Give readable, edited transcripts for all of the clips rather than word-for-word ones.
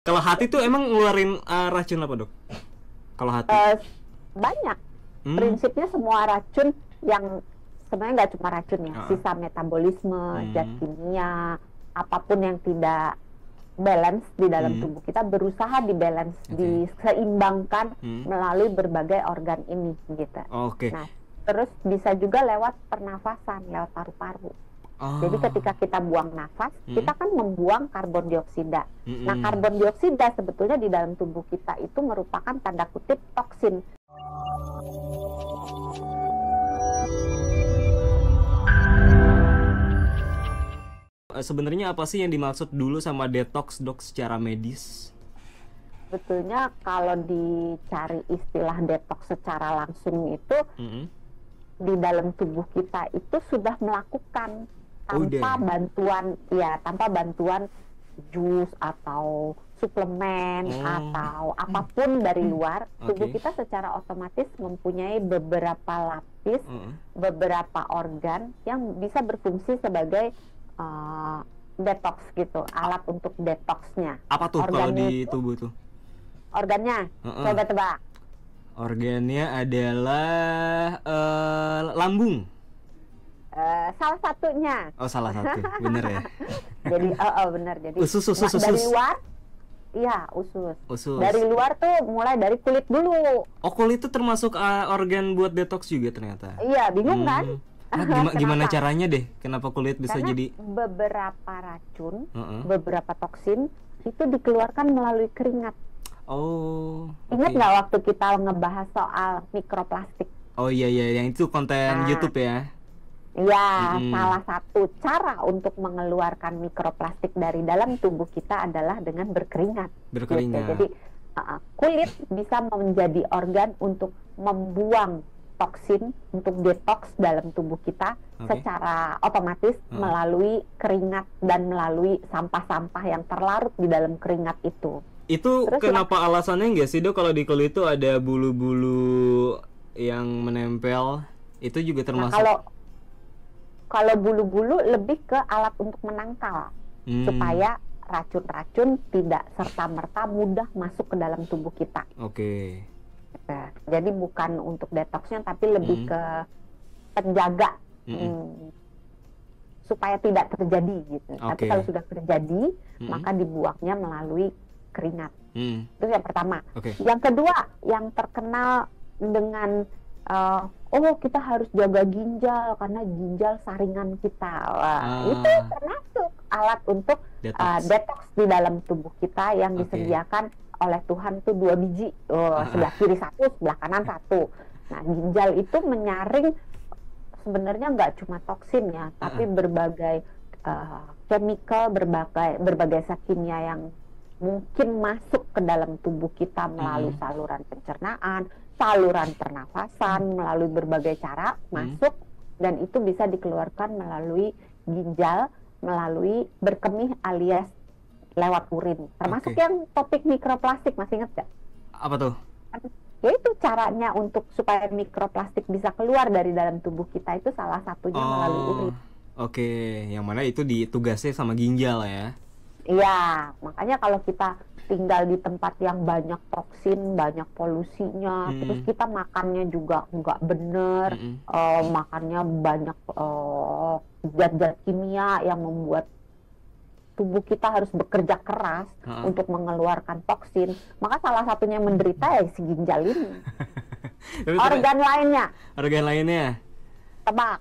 Kalau hati tuh emang ngeluarin racun apa, Dok? Kalau hati? Banyak. Prinsipnya semua racun yang sebenarnya nggak cuma racun ya, sisa metabolisme, zat kimia, apapun yang tidak balance di dalam tubuh kita berusaha dibalance, diseimbangkan melalui berbagai organ ini gitu. Nah, terus bisa juga lewat pernafasan, lewat paru-paru. Jadi ketika kita buang nafas, kita kan membuang karbon dioksida. Nah, karbon dioksida sebetulnya di dalam tubuh kita itu merupakan tanda kutip toksin. Sebenarnya apa sih yang dimaksud dulu sama detox, Dok, secara medis? Sebetulnya kalau dicari istilah detox secara langsung itu di dalam tubuh kita itu sudah melakukan tanpa bantuan jus atau suplemen atau apapun dari luar. Tubuh kita secara otomatis mempunyai beberapa lapis, beberapa organ yang bisa berfungsi sebagai detox gitu, alat untuk detoxnya. Apa tuh kalau di tubuh tuh? Organnya, coba tebak. Organnya adalah lambung. Salah satunya. Oh, salah satu, bener ya? Jadi, bener. Jadi usus. Dari luar, iya usus. Usus. Dari luar tuh mulai dari kulit dulu. Oh, kulit itu termasuk organ buat detox juga ternyata? Iya, bingung kan? Nah, gimana caranya deh? Kenapa kulit bisa Karena jadi? beberapa racun, beberapa toksin itu dikeluarkan melalui keringat. Oh. Ingat nggak waktu kita ngebahas soal mikroplastik? Oh iya, yang itu konten YouTube ya? Ya, salah satu cara untuk mengeluarkan mikroplastik dari dalam tubuh kita adalah dengan berkeringat. Gitu. Jadi kulit bisa menjadi organ untuk membuang toksin, untuk detox dalam tubuh kita secara otomatis melalui keringat dan melalui sampah-sampah yang terlarut di dalam keringat itu. Itu terus kenapa alasannya nggak sih, Dok, kalau di kulit itu ada bulu-bulu yang menempel? Itu juga termasuk? Nah, kalau bulu-bulu lebih ke alat untuk menangkal supaya racun-racun tidak serta-merta mudah masuk ke dalam tubuh kita. Nah, jadi bukan untuk detoxnya tapi lebih ke penjaga supaya tidak terjadi gitu. Tapi kalau sudah terjadi maka dibuangnya melalui keringat. Itu yang pertama. Yang kedua, yang terkenal dengan kita harus jaga ginjal karena ginjal saringan kita. Itu termasuk alat untuk detox di dalam tubuh kita yang disediakan oleh Tuhan tuh 2 biji, sebelah kiri 1, sebelah kanan 1. Nah, ginjal itu menyaring sebenarnya nggak cuma toksin ya, tapi berbagai chemical, berbagai zat kimia yang mungkin masuk ke dalam tubuh kita melalui saluran pencernaan, saluran pernafasan, melalui berbagai cara masuk, dan itu bisa dikeluarkan melalui ginjal, melalui berkemih alias lewat urin. Termasuk yang topik mikroplastik, masih ingat gak? Apa tuh? Yaitu caranya untuk supaya mikroplastik bisa keluar dari dalam tubuh kita itu salah satunya melalui urin. Yang mana itu ditugasnya sama ginjal ya? Iya, makanya kalau kita tinggal di tempat yang banyak toksin, banyak polusinya, terus kita makannya juga nggak bener, makannya banyak zat-zat kimia yang membuat tubuh kita harus bekerja keras untuk mengeluarkan toksin, maka salah satunya yang menderita ya si ginjal ini. Organ lainnya? Tebak.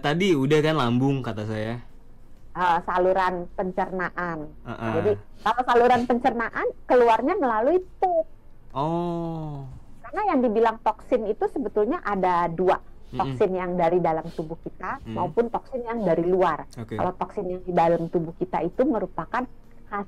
Tadi udah kan lambung kata saya. Saluran pencernaan. Jadi kalau saluran pencernaan keluarnya melalui pup. Karena yang dibilang toksin itu sebetulnya ada 2. Toksin yang dari dalam tubuh kita maupun toksin yang dari luar. Kalau toksin yang di dalam tubuh kita itu merupakan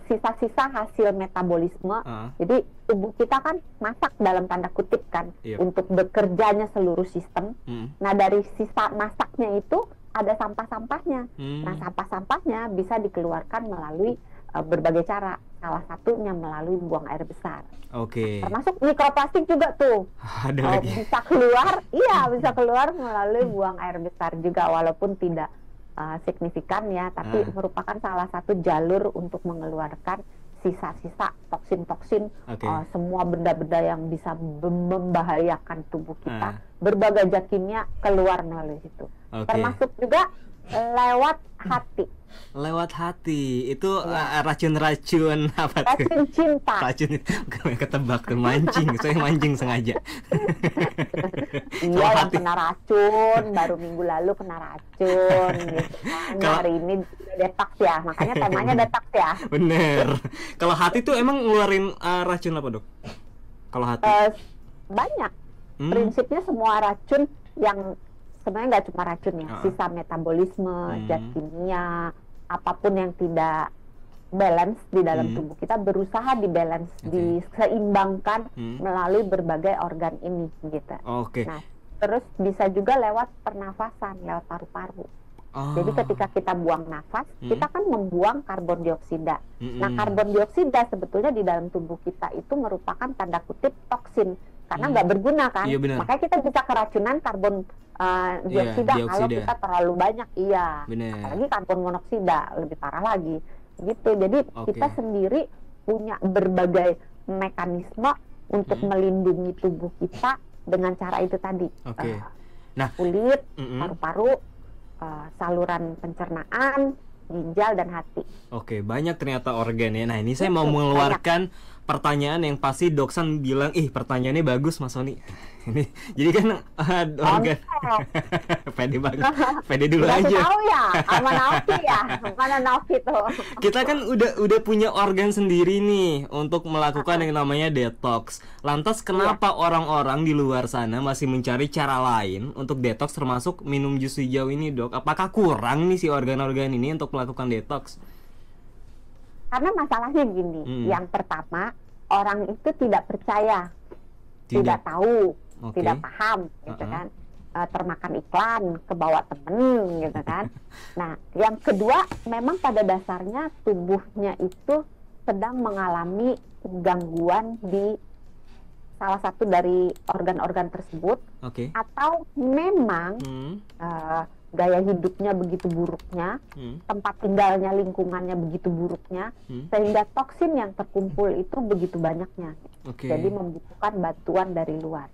sisa-sisa hasil metabolisme. Jadi tubuh kita kan masak dalam tanda kutip kan untuk bekerjanya seluruh sistem. Nah, dari sisa masaknya itu ada sampah-sampahnya. Nah, sampah-sampahnya bisa dikeluarkan melalui berbagai cara. Salah satunya melalui buang air besar. Termasuk mikroplastik juga tuh. Bisa keluar melalui buang air besar juga, walaupun tidak signifikan ya, tapi merupakan salah satu jalur untuk mengeluarkan sisa-sisa toksin-toksin, semua benda-benda yang bisa membahayakan tubuh kita, berbagai zat kimia keluar melalui situ. Termasuk juga lewat hati. Lewat hati itu racun-racun apa tuh? Racun cinta. Racun ketebak tuh, mancing. Saya mancing sengaja. Iya, yang kena racun baru minggu lalu kena racun gitu kan. Hari ini detox ya, makanya temanya detox ya. Bener. Kalau hati tuh emang ngeluarin racun apa, Dok? Kalau hati? Banyak. Prinsipnya semua racun yang sebenarnya nggak cuma racun ya, sisa metabolisme, zat kimia, apapun yang tidak balance di dalam tubuh kita berusaha dibalance, diseimbangkan melalui berbagai organ ini gitu. Nah, terus bisa juga lewat pernafasan, lewat paru-paru. Jadi ketika kita buang nafas, kita kan membuang karbon dioksida. Nah, karbon dioksida sebetulnya di dalam tubuh kita itu merupakan tanda kutip toksin, karena nggak berguna kan. Iya, makanya kita bisa keracunan karbon dioksida kalau kita terlalu banyak. Apalagi karbon monoksida lebih parah lagi gitu. Jadi kita sendiri punya berbagai mekanisme untuk melindungi tubuh kita dengan cara itu tadi. Nah, kulit, paru-paru, saluran pencernaan, ginjal, dan hati. Banyak ternyata organ ya. Nah, ini saya mau mengeluarkan pertanyaan yang pasti Doksan bilang, pertanyaannya bagus Mas Sony. Ini jadi kan organ. Pede banget. Pede dulu aja. Tahu ya, sama Naufi ya. Mana Naufi tuh. Kita kan udah punya organ sendiri nih untuk melakukan yang namanya detox. Lantas kenapa orang-orang di luar sana masih mencari cara lain untuk detox, termasuk minum jus hijau ini, Dok? Apakah kurang nih si organ-organ ini untuk melakukan detox? Karena masalahnya gini, yang pertama, orang itu tidak percaya, tidak tahu, tidak paham, gitu kan, termakan iklan, kebawa temen, gitu kan. Nah, yang kedua, memang pada dasarnya tubuhnya itu sedang mengalami gangguan di salah satu dari organ-organ tersebut, atau memang gaya hidupnya begitu buruknya, tempat tinggalnya, lingkungannya begitu buruknya, sehingga toksin yang terkumpul itu begitu banyaknya. Jadi membutuhkan bantuan dari luar.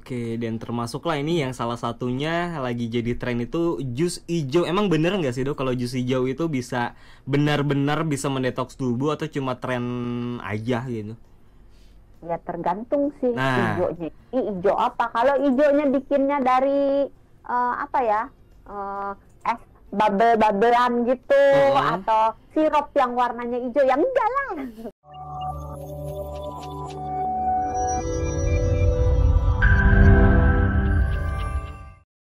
Dan termasuklah ini yang salah satunya lagi jadi tren itu jus hijau. Emang bener nggak sih, Dok, kalau jus hijau itu bisa benar-benar bisa mendetoks tubuh atau cuma tren aja gitu? Ya tergantung sih hijaunya. Ini hijau apa? Kalau hijaunya bikinnya dari es bubble-bubblean gitu, atau sirup yang warnanya hijau, yang enggak lah.